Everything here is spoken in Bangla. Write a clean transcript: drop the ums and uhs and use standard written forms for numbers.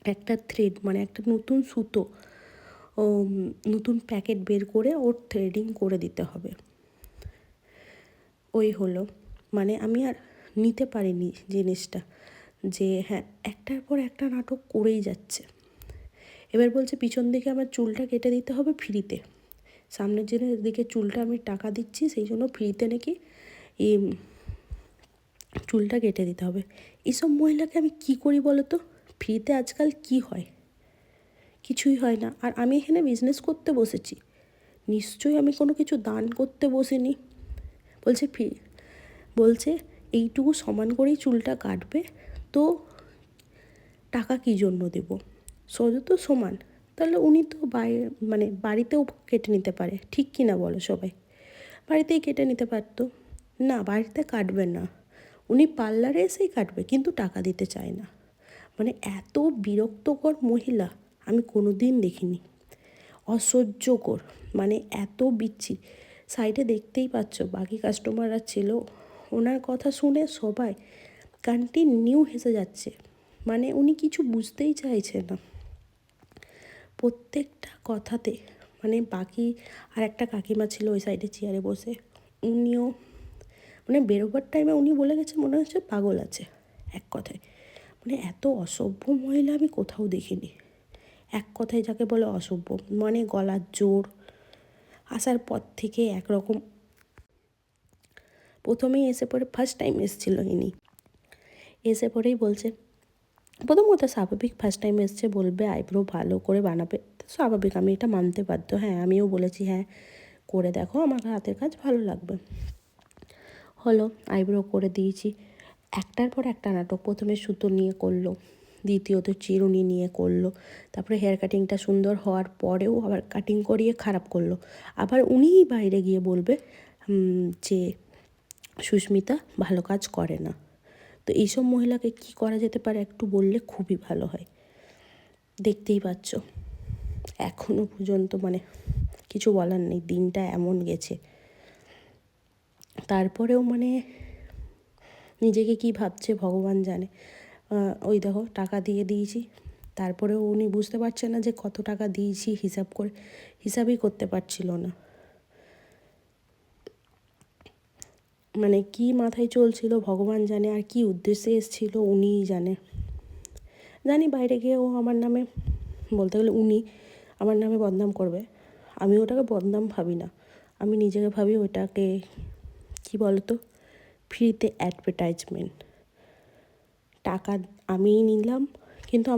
একটা থ্রেড মানে একটা নতুন সুতো ও নতুন প্যাকেট বের করে ওর থ্রেডিং করে দিতে হবে। ওই হলো, মানে আমি আর নিতে পারিনি জিনিসটা, যে হ্যাঁ একটার পর একটা নাটক করেই যাচ্ছে। এবার বলছে পিছন দিকে আমার চুলটা কেটে দিতে হবে ফ্রিতে, সামনের দিকে চুলটা আমি টাকা দিচ্ছি সেই জন্য ফ্রিতে নাকি এই চুলটা কেটে দিতে হবে। এইসব মহিলাকে আমি কি করি বলো তো? ফ্রিতে আজকাল কি হয়? কিছুই হয় না। আর আমি এখানে বিজনেস করতে বসেছি, নিশ্চয়ই আমি কোনো কিছু দান করতে বসিনি। বলছে ফ্রি, বলছে এইটুকু সমান করেই চুলটা কাটবে, তো টাকা কী জন্য দেবো? সোজা তো সমান, তাহলে উনি তো মানে বাড়িতেও কেটে নিতে পারে, ঠিক কি না বলো সবাই? বাড়িতেই কেটে নিতে পারতো। না, বাড়িতে কাটবে না, উনি পার্লারে এসেই কাটবে, কিন্তু টাকা দিতে চায় না। মানে এত বিরক্তকর মহিলা আমি কোনো দিন দেখিনি, অসহ্যকর, মানে এত বিচ্ছি। সাইডে দেখতেই পাচ্ছ বাকি কাস্টমাররা ছিল, ওনার কথা শুনে সবাই কন্টিনিউ হেসে যাচ্ছে, মানে উনি কিছু বুঝতেই চাইছে না প্রত্যেকটা কথাতে। মানে বাকি আর একটা কাকিমা ছিল ওই সাইডে চেয়ারে বসে, উনিও মানে বেরোবার টাইমে উনি বলে গেছে মনে হচ্ছে পাগল আছে, এক কথায়। মানে এত অসভ্য মহিলা আমি কোথাও দেখিনি, এক কথায় যাকে বলে অসভ্য। মানে গলার জোর, আসার পর থেকে একরকম। প্রথমেই এসে পড়ে, ফার্স্ট টাইম এসেছিল ইনি, এসে পরেই বলছে, প্রথম কথা স্বাভাবিক, ফার্স্ট টাইম এসছে বলবে আইব্রো ভালো করে বানাবে, স্বাভাবিক, আমি এটা মানতে বাধ্য। হ্যাঁ আমিও বলেছি হ্যাঁ করে দেখো, আমার হাতের কাজ ভালো লাগবে। হলো, আইব্রো করে দিয়েছি। একটার পর একটা নাটক, প্রথমে সুতো নিয়ে করলো, দ্বিতীয়ত চিরুনি নিয়ে করলো, তারপরে হেয়ার কাটিংটা সুন্দর হওয়ার পরেও আবার কাটিং করিয়ে খারাপ করলো। আবার উনিই বাইরে গিয়ে বলবে যে সুস্মিতা ভালো কাজ করে না। তো এইসব মহিলাকে কি করা যেতে পারে একটু বললে খুবই ভালো হয়। দেখতেই পাচ্ছ এখনও পর্যন্ত মানে কিছু বলার নেই, দিনটা এমন গেছে। তারপরেও মানে নিজেকে কি ভাবছে ভগবান জানে। ওই দেখো টাকা দিয়ে দিয়েছি, তারপরেও উনি বুঝতে পারছে না যে কত টাকা দিয়েছি, হিসাব করে হিসাবই করতে পারছিল না। মানে কি মাথায় চলছিল ভগবান জানে, আর কি উদ্দেশ্যে এসেছিল উনিই জানে। জানি বাইরে গিয়ে ও আমার নামে, বলতে গেলে উনি আমার নামে বদনাম করবে, আমি ওটাকে বদনাম ভাবি না, আমি নিজেকে ভাবি ওটাকে কি বলতো ফ্রিতে অ্যাডভার্টাইজমেন্ট। টাকা আমিই নিলাম, কিন্তু